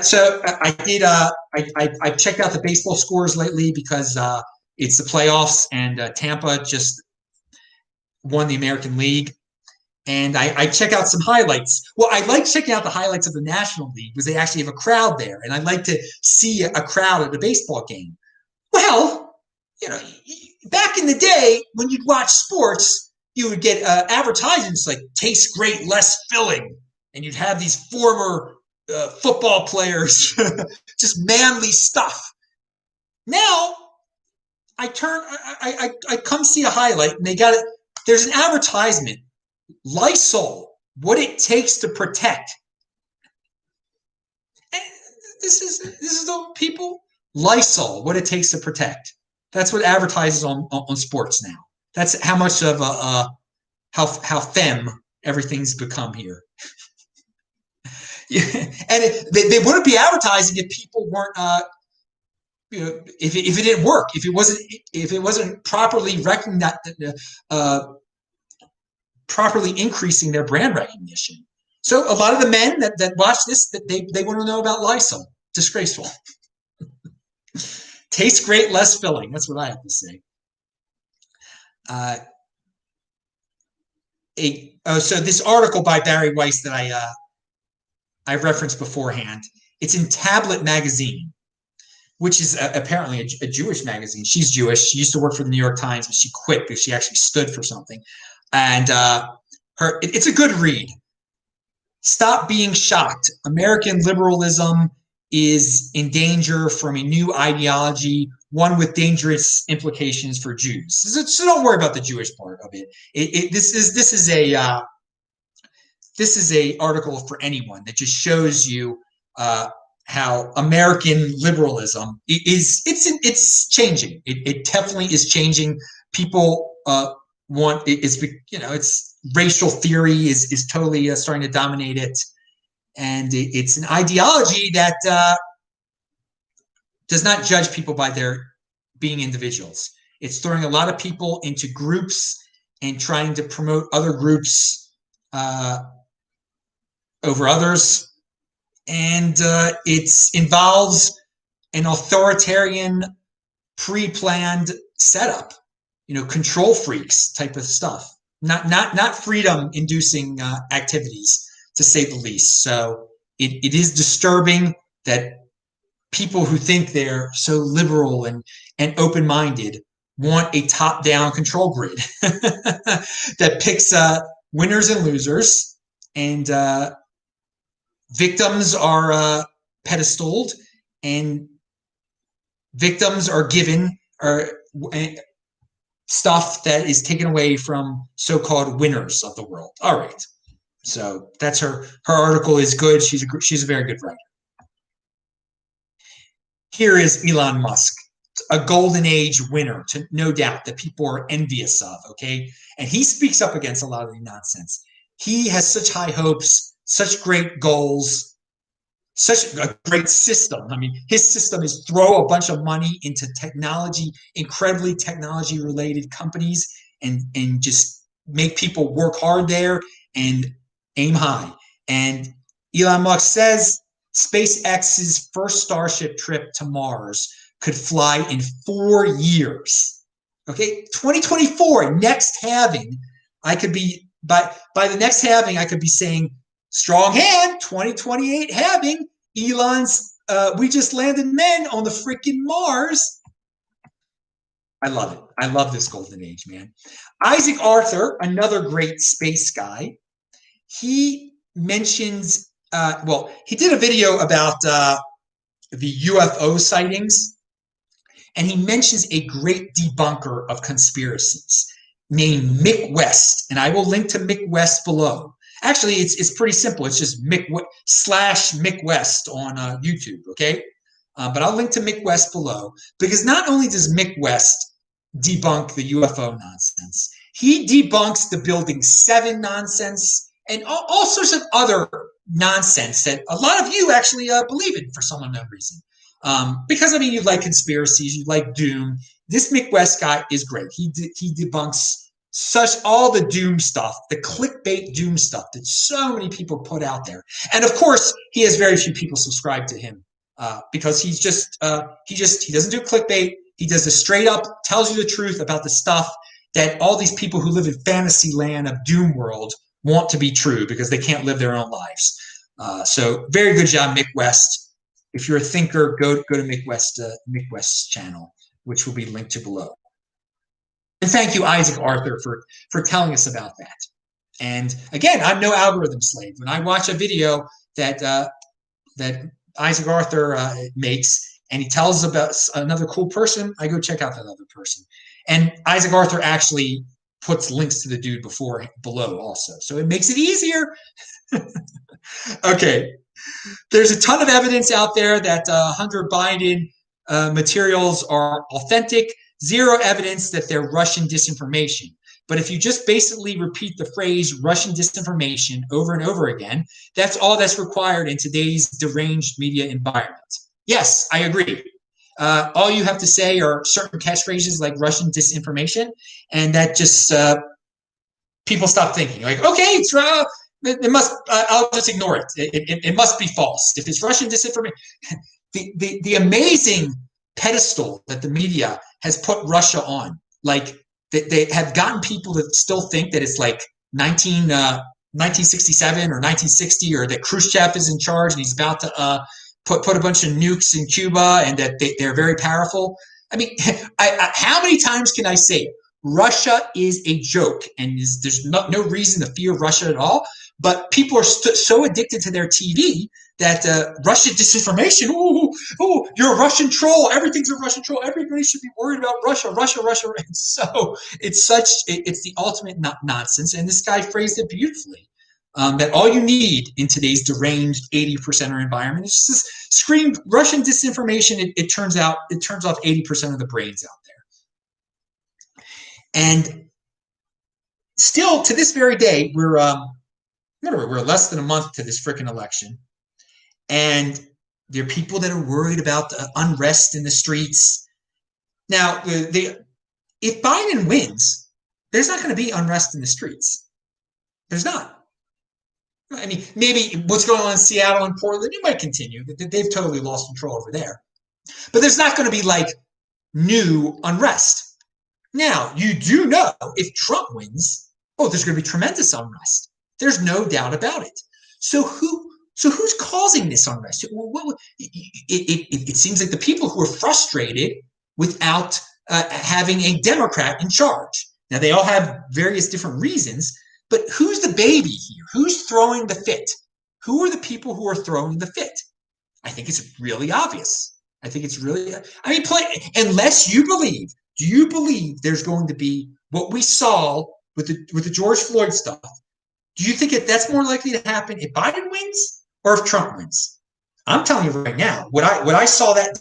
So I did. I checked out the baseball scores lately because it's the playoffs and Tampa just won the American League. And I check out some highlights. Well, I like checking out the highlights of the National League because they actually have a crowd there. And I like to see a crowd at a baseball game. Well, back in the day when you'd watch sports, you would get advertisements like tastes great, less filling. And you'd have these former football players, just manly stuff. Now, I come see a highlight and they got it. There's an advertisement. Lysol, what it takes to protect. And this is the people. Lysol, what it takes to protect. That's what advertises on sports now. That's how much of how femme everything's become here. And they wouldn't be advertising if people weren't. If it didn't work, if it wasn't properly recognized. Properly increasing their brand recognition. So a lot of the men that watch this, they want to know about Lysol. Disgraceful. Tastes great, less filling. That's what I have to say. So this article by Barry Weiss that I referenced beforehand, it's in Tablet Magazine, which is apparently a Jewish magazine. She's Jewish. She used to work for the New York Times, but she quit because she actually stood for something. And it's a good read. Stop being shocked. American liberalism is in danger from a new ideology, one with dangerous implications for Jews. So don't worry about the Jewish part of it. This is a article for anyone that just shows you how American liberalism it's changing. It definitely is changing. People it's racial theory is totally starting to dominate it, and it's an ideology that does not judge people by their being individuals. It's throwing a lot of people into groups and trying to promote other groups over others, and it involves an authoritarian, pre-planned setup. Control freaks type of stuff, not freedom-inducing activities, to say the least. So it is disturbing that people who think they're so liberal and open-minded want a top-down control grid that picks winners and losers, and victims are pedestaled, and victims are given stuff that is taken away from so-called winners of the world. All right. So that's her. Her article is good. She's a very good writer. Here is Elon Musk, a golden age winner, to no doubt, that people are envious of. Okay, and he speaks up against a lot of the nonsense. He has such high hopes, such great goals, such a great system. I mean, his system is throw a bunch of money into technology, incredibly technology related companies, and just make people work hard there and aim high. And Elon Musk says SpaceX's first Starship trip to Mars could fly in 4 years. Okay, 2024, next halving, I could be by the next halving, I could be saying, strong hand, 2028 halving, Elon's we just landed men on the freaking Mars. I love it. I love this golden age, man. Isaac Arthur, another great space guy, he mentions, he did a video about the UFO sightings, and he mentions a great debunker of conspiracies named Mick West, and I will link to Mick West below. Actually, it's pretty simple. It's just Mick West on YouTube, okay? But I'll link to Mick West below, because not only does Mick West debunk the UFO nonsense, he debunks the Building 7 nonsense and all sorts of other nonsense that a lot of you actually believe in for some unknown reason. Because, I mean, you like conspiracies, you like doom. This Mick West guy is great. He debunks all the doom stuff, the clickbait doom stuff that so many people put out there. And of course, he has very few people subscribe to him because he doesn't do clickbait. He does the straight up, tells you the truth about the stuff that all these people who live in fantasy land of doom world want to be true because they can't live their own lives. So very good job, Mick West. If you're a thinker, go to Mick West's channel, which will be linked to below. And thank you, Isaac Arthur, for telling us about that. And again, I'm no algorithm slave. When I watch a video that Isaac Arthur makes, and he tells about another cool person, I go check out that other person. And Isaac Arthur actually puts links to the dude below also. So it makes it easier. Okay. There's a ton of evidence out there that Hunter Biden materials are authentic. Zero evidence that they're Russian disinformation. But if you just basically repeat the phrase Russian disinformation over and over again, that's all that's required in today's deranged media environment. Yes, I agree. All you have to say are certain catchphrases like Russian disinformation, and that just people stop thinking. Like, okay, it's it must. I'll just ignore it. It must be false. If it's Russian disinformation, the amazing pedestal that the media has put Russia on, like they have gotten people to still think that it's like 1967 or 1960, or that Khrushchev is in charge and he's about to put a bunch of nukes in Cuba, and that they're very powerful. I mean, how many times can I say it? Russia is a joke, and there's no reason to fear Russia at all. But people are so addicted to their TV that Russian disinformation, you're a Russian troll, everything's a Russian troll, everybody should be worried about Russia. And so it's the ultimate nonsense. And this guy phrased it beautifully, that all you need in today's deranged 80%er environment is just scream Russian disinformation. It turns off 80% of the brains out there. And still to this very day, we're less than a month to this freaking election. And there are people that are worried about the unrest in the streets. Now, if Biden wins, there's not going to be unrest in the streets. There's not. I mean, maybe what's going on in Seattle and Portland, it might continue. They've totally lost control over there. But there's not going to be like new unrest. Now, you do know if Trump wins, there's going to be tremendous unrest. There's no doubt about it. So So who's causing this unrest? It seems like the people who are frustrated without having a Democrat in charge. Now, they all have various different reasons, but who's the baby here? Who's throwing the fit? Who are the people who are throwing the fit? I think it's really obvious. I think it's really, I mean, unless you believe, do you believe there's going to be what we saw with the George Floyd stuff? Do you think that's more likely to happen if Biden wins or if Trump wins? I'm telling you right now, what I saw that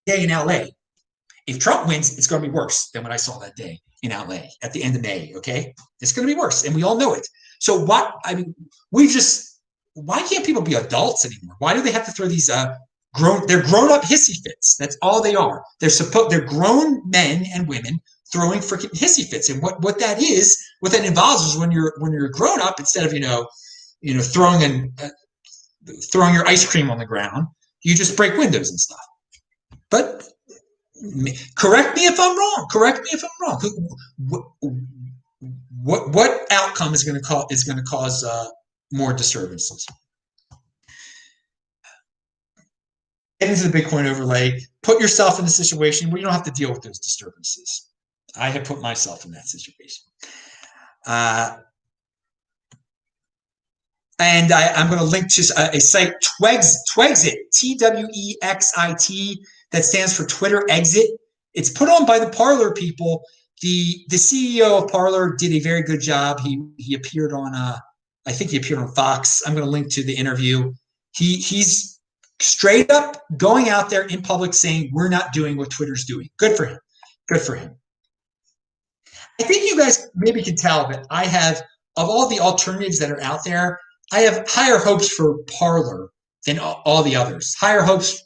day in LA, if Trump wins, it's going to be worse than what I saw that day in LA at the end of May. Okay, it's going to be worse, and we all know it. So what? I mean, why can't people be adults anymore? Why do they have to throw these they're grown up hissy fits? That's all they are. They're grown men and women throwing freaking hissy fits, and what that involves is when you're grown up, instead of throwing your ice cream on the ground, you just break windows and stuff. But correct me if I'm wrong. What outcome is going to cause more disturbances? Get into the Bitcoin overlay. Put yourself in a situation where you don't have to deal with those disturbances. I have put myself in that situation. And I'm going to link to a site, Twexit, Twexit, that stands for Twitter Exit. It's put on by the Parler people. The CEO of Parler did a very good job. He appeared on, I think he appeared on Fox. I'm going to link to the interview. He's straight up going out there in public saying, we're not doing what Twitter's doing. Good for him. Good for him. I think you guys maybe can tell that I have, of all the alternatives that are out there, I have higher hopes for Parler than all the others. Higher hopes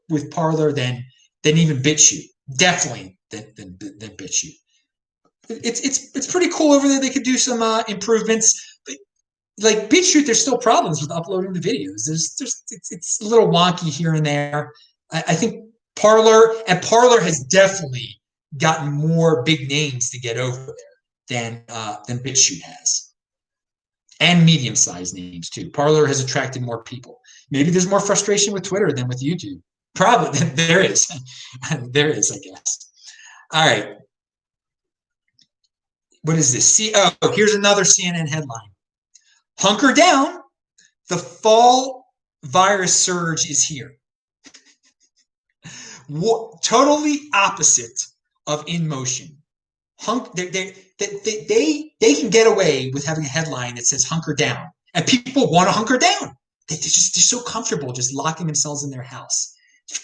with Parler than even BitChute. Definitely than BitChute. It's pretty cool over there. They could do some improvements. But like BitChute, there's still problems with uploading the videos. It's a little wonky here and there. I think Parler has definitely gotten more big names to get over there than BitChute has, and medium-sized names too. Parler has attracted more people. Maybe there's more frustration with Twitter than with YouTube. Probably there is. There is, I guess. All right. What is this? Here's another CNN headline. Hunker down. The fall virus surge is here. Totally opposite of in motion. They can get away with having a headline that says hunker down, and people want to hunker down. They're so comfortable just locking themselves in their house.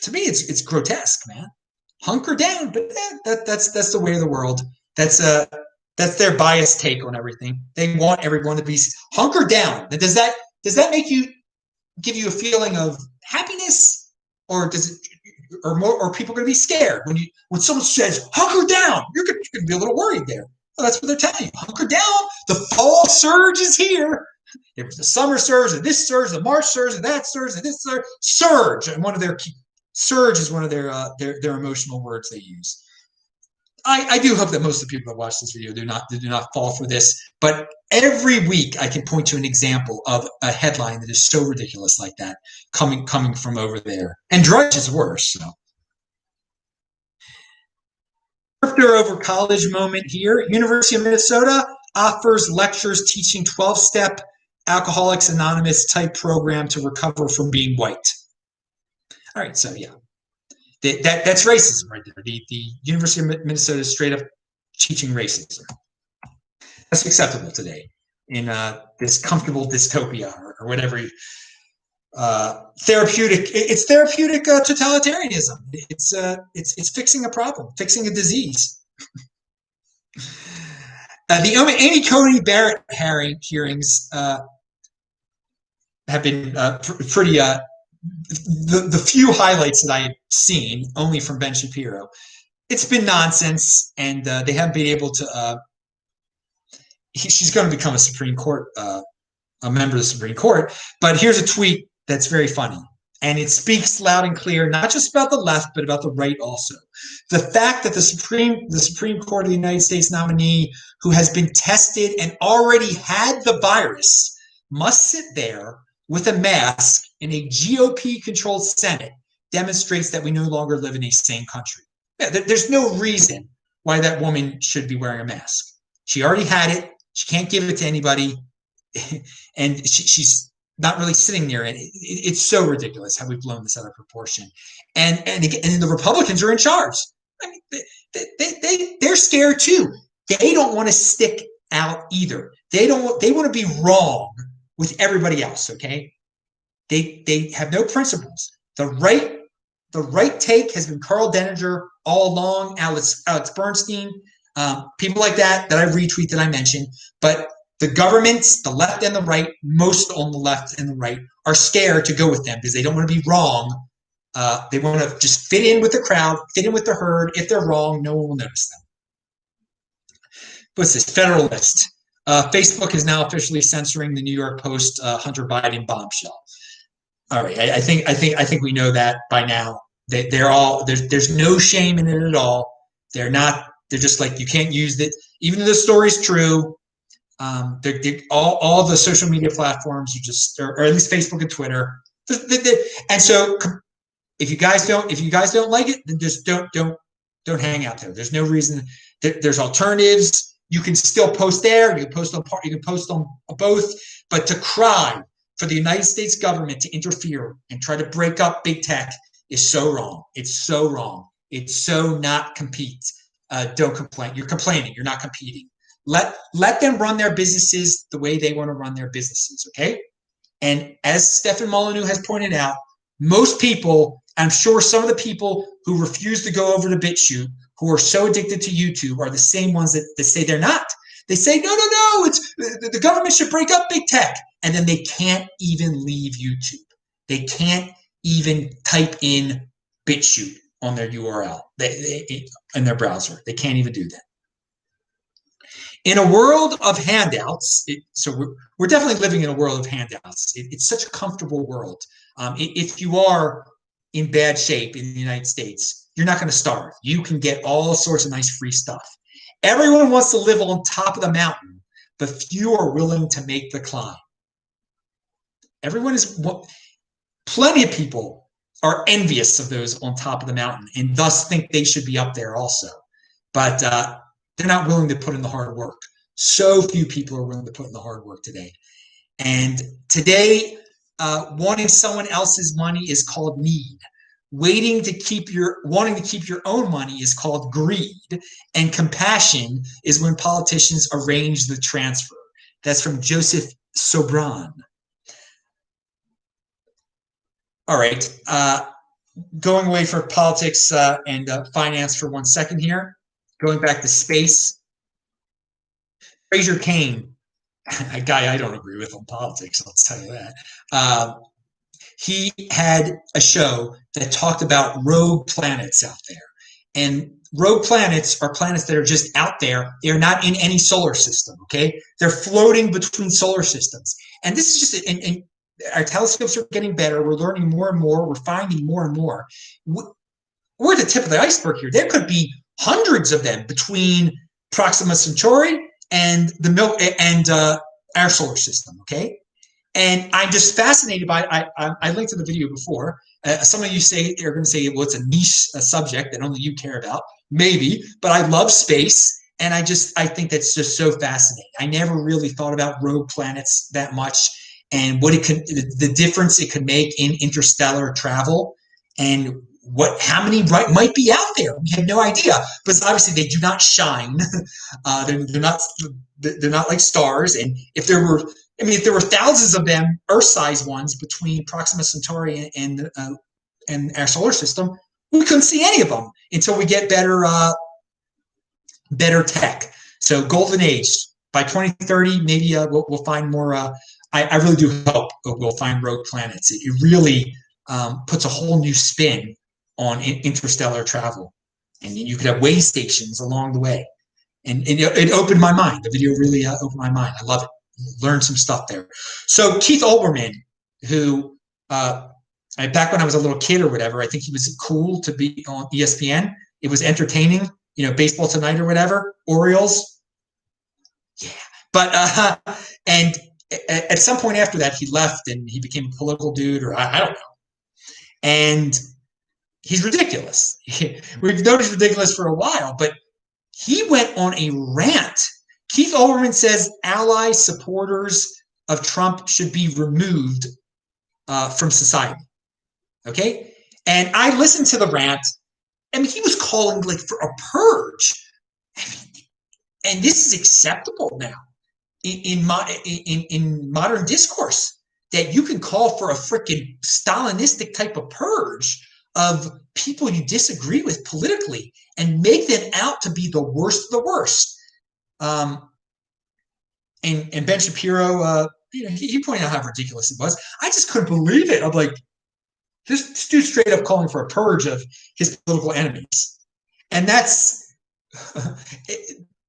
To me, it's grotesque, man. Hunker down, but that's the way of the world. That's their biased take on everything. They want everyone to be hunker down. Does that give you a feeling of happiness, or does it? Or people are going to be scared when someone says hunker down. You're going to be a little worried there. Well, that's what they're telling you. Hunker down. The fall surge is here. It was the summer surge, and this surge, the March surge, and that surge, and this surge. And surge is one of their emotional words they use. I do hope that most of the people that watch this video do not fall for this. But every week I can point to an example of a headline that is so ridiculous like that coming from over there. And Drudge is worse. So. Drifter over college moment here. University of Minnesota offers lectures teaching 12-step Alcoholics Anonymous type program to recover from being white. All right, so yeah. That's racism right there. The University of Minnesota is straight up teaching racism. That's acceptable today in this comfortable dystopia or whatever. Therapeutic. It's therapeutic totalitarianism. It's fixing a problem, fixing a disease. The Amy Coney Barrett hearings have been pretty. The few highlights that I have seen, only from Ben Shapiro, it's been nonsense, and they haven't been able to. She's going to become a Supreme Court, a member of the Supreme Court. But here's a tweet that's very funny, and it speaks loud and clear, not just about the left, but about the right also. The fact that the Supreme Court of the United States nominee, who has been tested and already had the virus, must sit there with a mask in a GOP-controlled Senate demonstrates that we no longer live in a sane country. There's no reason why that woman should be wearing a mask. She already had it. She can't give it to anybody. And she's not really sitting there. And it's so ridiculous how we've blown this out of proportion. And the Republicans are in charge. I mean, they're scared too. They don't want to stick out either. They want to be wrong with everybody else. Okay. They have no principles. The right take has been Carl Denninger all along, Alex Bernstein, people like that I retweet that I mentioned. But the governments, the left and the right, most on the left and the right, are scared to go with them because they don't want to be wrong. They want to just fit in with the crowd, fit in with the herd. If they're wrong, no one will notice them. What's this? Federalist. Facebook is now officially censoring the New York Post Hunter Biden bombshell. All right, I think we know that by now. They're all there's no shame in it at all. They're just like, you can't use it, even though the story's true. All the social media platforms, or at least Facebook and Twitter. And so if you guys don't like it, then just don't hang out there. There's no reason. There's alternatives. You can still post there. You can post on both. But to cry for the United States government to interfere and try to break up big tech is so wrong. It's so wrong. It's so not compete. Don't complain. You're complaining. You're not competing. Let them run their businesses the way they want to run their businesses, okay? And as Stefan Molyneux has pointed out, most people, I'm sure some of the people who refuse to go over to BitChute, who are so addicted to YouTube, are the same ones that say they're not. They say, no, it's the government should break up big tech. And then they can't even leave YouTube. They can't even type in BitChute on their URL in their browser. They can't even do that. In a world of handouts, so we're definitely living in a world of handouts. It's such a comfortable world. If you are in bad shape in the United States, you're not going to starve. You can get all sorts of nice free stuff. Everyone wants to live on top of the mountain, but few are willing to make the climb. Plenty of people are envious of those on top of the mountain and thus think they should be up there also. But they're not willing to put in the hard work. So few people are willing to put in the hard work today. And today, wanting someone else's money is called need. Wanting to keep your own money is called greed. And compassion is when politicians arrange the transfer. That's from Joseph Sobran. All right. Going away from politics and finance for 1 second here. Going back to space, Fraser Cain, a guy I don't agree with on politics, I'll tell you that. He had a show that talked about rogue planets out there. And rogue planets are planets that are just out there. They're not in any solar system, okay? They're floating between solar systems. And this is just, and our telescopes are getting better. We're learning more and more. We're finding more and more. We're at the tip of the iceberg here. There could be hundreds of them between Proxima Centauri and our solar system. Okay, and I'm just fascinated by. I linked to the video before. Some of you are going to say, well, it's a niche subject that only you care about. Maybe, but I love space, and I think that's just so fascinating. I never really thought about rogue planets that much, and the difference it could make in interstellar travel, and how many might be out there. We have no idea, but obviously they do not shine. They're not like stars. And if there were thousands of them, Earth-sized ones, between Proxima Centauri and our solar system, we couldn't see any of them until we get better tech. So golden age by 2030, maybe we'll find more. I really do hope we'll find rogue planets. It really puts a whole new spin on interstellar travel, and you could have way stations along the way, and it opened my mind. The video really opened my mind. I love it. Learned some stuff there. So Keith Olbermann, who back when I was a little kid or whatever, I think he was cool to be on ESPN. It was entertaining, Baseball Tonight or whatever, Orioles, yeah. But and At some point after that, he left and he became a political dude, or I don't know. And he's ridiculous. We've noticed ridiculous for a while, but he went on a rant. Keith Olbermann says allies, supporters of Trump should be removed from society. Okay? And I listened to the rant. I mean, he was calling like for a purge. I mean, and this is acceptable now in modern discourse, that you can call for a freaking Stalinistic type of purge of people you disagree with politically and make them out to be the worst of the worst. And Ben Shapiro, he pointed out how ridiculous it was. I just couldn't believe it. I'm like, this dude straight up calling for a purge of his political enemies. And that's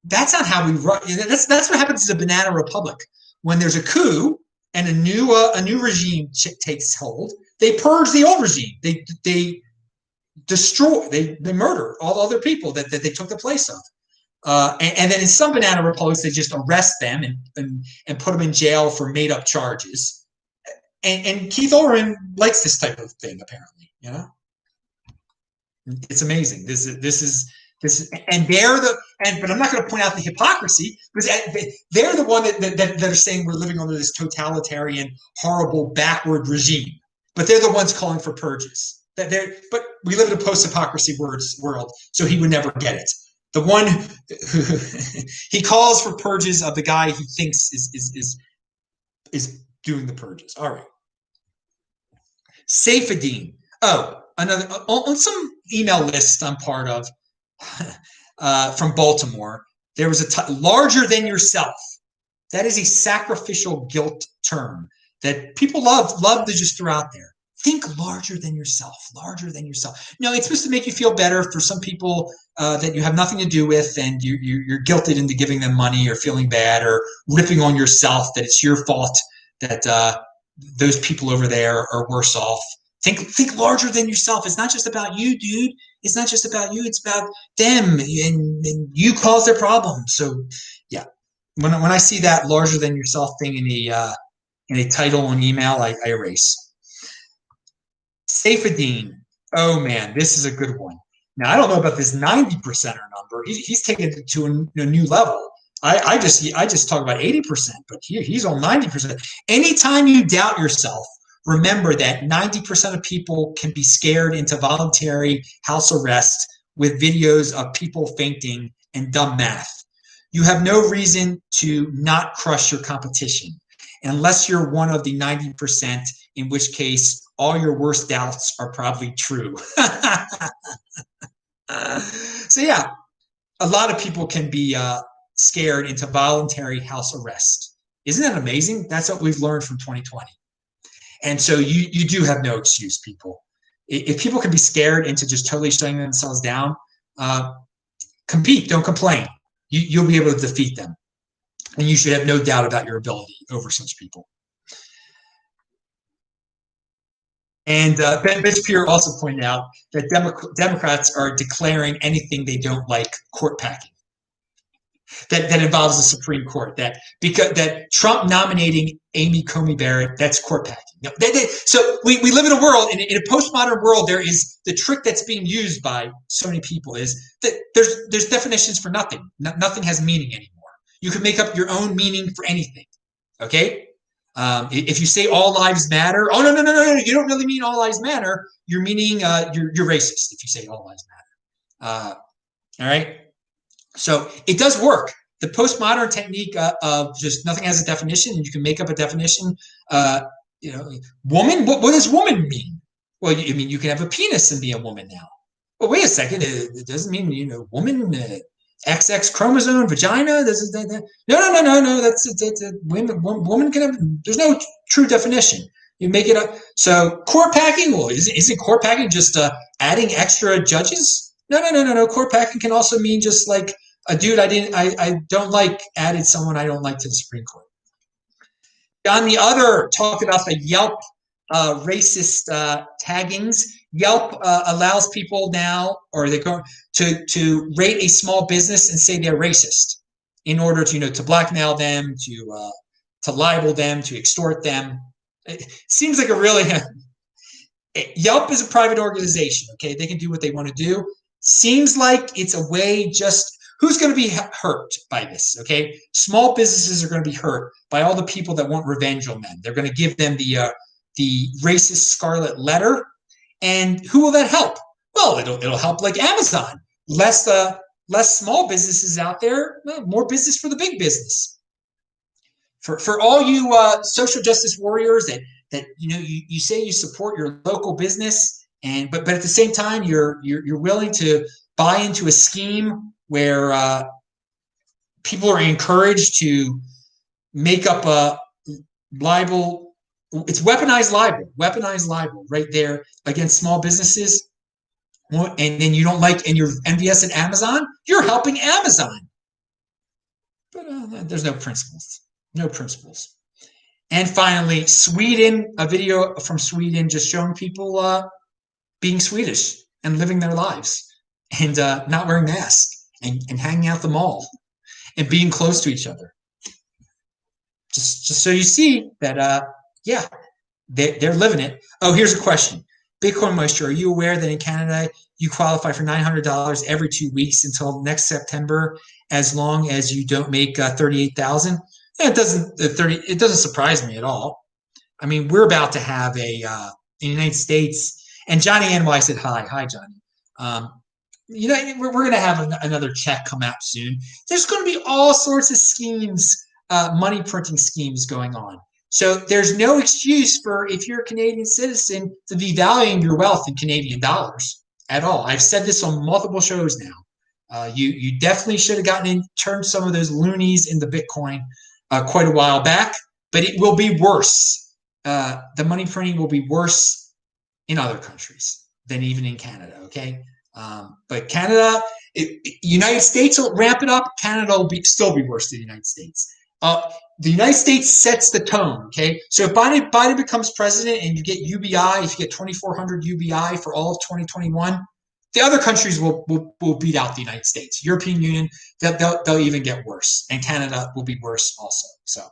not how we run. That's what happens in a banana republic. When there's a coup and a new regime takes hold, they purge the old regime. They destroy, they murder all the other people that they took the place of. And then in some banana republics, they just arrest them and put them in jail for made up charges. And Keith Olbermann likes this type of thing, apparently. You know, it's amazing. This is, and but I'm not going to point out the hypocrisy, because they're the one that are saying we're living under this totalitarian, horrible, backward regime. But they're the ones calling for purges. But we live in a post-hypocrisy world, so he would never get it. The one who he calls for purges of the guy he thinks is doing the purges. All right. Saifedean. Oh, another on some email list I'm part of from Baltimore. There was a larger than yourself. That is a sacrificial guilt term that people love to just throw out there. Think larger than yourself, larger than yourself. No, it's supposed to make you feel better for some people that you have nothing to do with, and you're guilted into giving them money or feeling bad or ripping on yourself that it's your fault that those people over there are worse off. Think larger than yourself. It's not just about you, dude. It's not just about you. It's about them, and you caused their problem. So, yeah, when I see that larger than yourself thing in a title on email, I erase. Saifedean. Oh man, this is a good one. Now I don't know about this 90%er number. He's taken it to a new level. I just talk about 80%, but he's on 90%. Anytime you doubt yourself, remember that 90% of people can be scared into voluntary house arrest with videos of people fainting and dumb math. You have no reason to not crush your competition, unless you're one of the 90%, in which case all your worst doubts are probably true. So yeah, a lot of people can be scared into voluntary house arrest. Isn't that amazing? That's what we've learned from 2020. And so you do have no excuse, people. If people can be scared into just totally shutting themselves down, compete, don't complain. You'll be able to defeat them. And you should have no doubt about your ability over such people. And Ben Shapiro also pointed out that Democrats are declaring anything they don't like court packing. That involves the Supreme Court. That Trump nominating Amy Coney Barrett, that's court packing. No, so we live in a world, in a postmodern world, there is the trick that's being used by so many people is that there's definitions for nothing. Nothing has meaning anymore. You can make up your own meaning for anything. Okay? If you say all lives matter, oh no, you don't really mean all lives matter. You're meaning you're racist if you say all lives matter. All right. So it does work. The postmodern technique of just nothing has a definition, and you can make up a definition. Woman. What does woman mean? Well, I mean you can have a penis and be a woman now. Well, wait a second. It doesn't mean woman. XX chromosome, vagina. No. That's woman can have. There's no true definition. You make it up. So court packing. Well, isn't court packing just adding extra judges? No. Court packing can also mean just like a dude I don't like added someone I don't like to the Supreme Court. On the other, talk about the Yelp racist taggings. Yelp allows people now, or they go to rate a small business and say they're racist in order to to blackmail them, to libel them, to extort them. It seems like a really Yelp is a private organization. Okay, they can do what they want to do. Seems like it's a way just who's going to be hurt by this? Okay, small businesses are going to be hurt by all the people that want revenge on them. They're going to give them the racist scarlet letter, and who will that help? Well, it'll help like Amazon. Less small businesses out there, more business for the big business. For all you social justice warriors that you say you support your local business, but at the same time you're willing to buy into a scheme where people are encouraged to make up a libel. It's weaponized libel right there against small businesses. And then you don't like, and you're envious at Amazon, you're helping Amazon. But there's no principles. No principles. And finally, Sweden, a video from Sweden just showing people being Swedish and living their lives and not wearing masks and hanging out the mall and being close to each other. Just so you see that, yeah, they're living it. Oh, here's a question. BitcoinMeister, are you aware that in Canada you qualify for $900 every 2 weeks until next September, as long as you don't make 38,000? It doesn't surprise me at all. I mean, we're about to have in the United States, and Johnny NY said hi Johnny. We're going to have another check come out soon. There's going to be all sorts of schemes, money printing schemes going on. So there's no excuse for, if you're a Canadian citizen, to be valuing your wealth in Canadian dollars at all. I've said this on multiple shows now. You definitely should have turned some of those loonies into Bitcoin quite a while back, but it will be worse. The money printing will be worse in other countries than even in Canada, okay? But Canada, United States will ramp it up. Canada will still be worse than the United States. The United States sets the tone, okay? So if Biden becomes president and you get UBI, if you get 2,400 UBI for all of 2021, the other countries will beat out the United States. European Union, they'll even get worse. And Canada will be worse also. So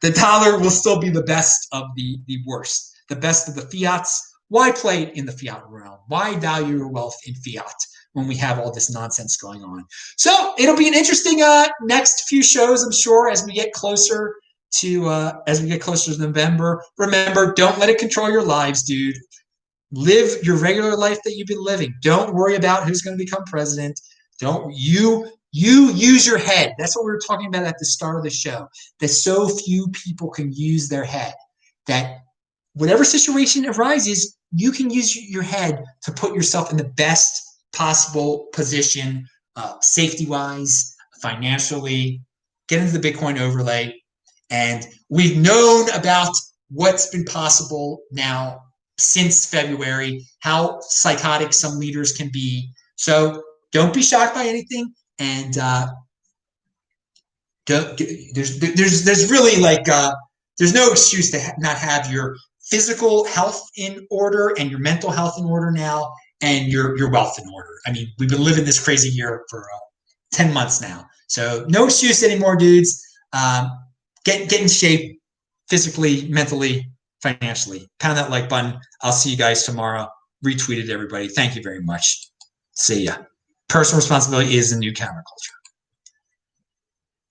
the dollar will still be the best of the worst, the best of the fiats. Why play it in the fiat realm? Why value your wealth in fiat when we have all this nonsense going on? So it'll be an interesting next few shows, I'm sure, as we get closer to November. Remember, don't let it control your lives, dude. Live your regular life that you've been living. Don't worry about who's going to become president. You use your head. That's what we were talking about at the start of the show. That so few people can use their head. That whatever situation arises, you can use your head to put yourself in the best possible position, safety-wise, financially. Get into the Bitcoin overlay. And we've known about what's been possible now since February, how psychotic some leaders can be. So don't be shocked by anything. And there's really there's no excuse to not have your physical health in order and your mental health in order now, and your wealth in order. I mean, we've been living this crazy year for 10 months now. So no excuse anymore, dudes. Get in shape physically, mentally, financially. Pound that like button. I'll see you guys tomorrow. Retweet it, everybody. Thank you very much. See ya. Personal responsibility is the new counterculture.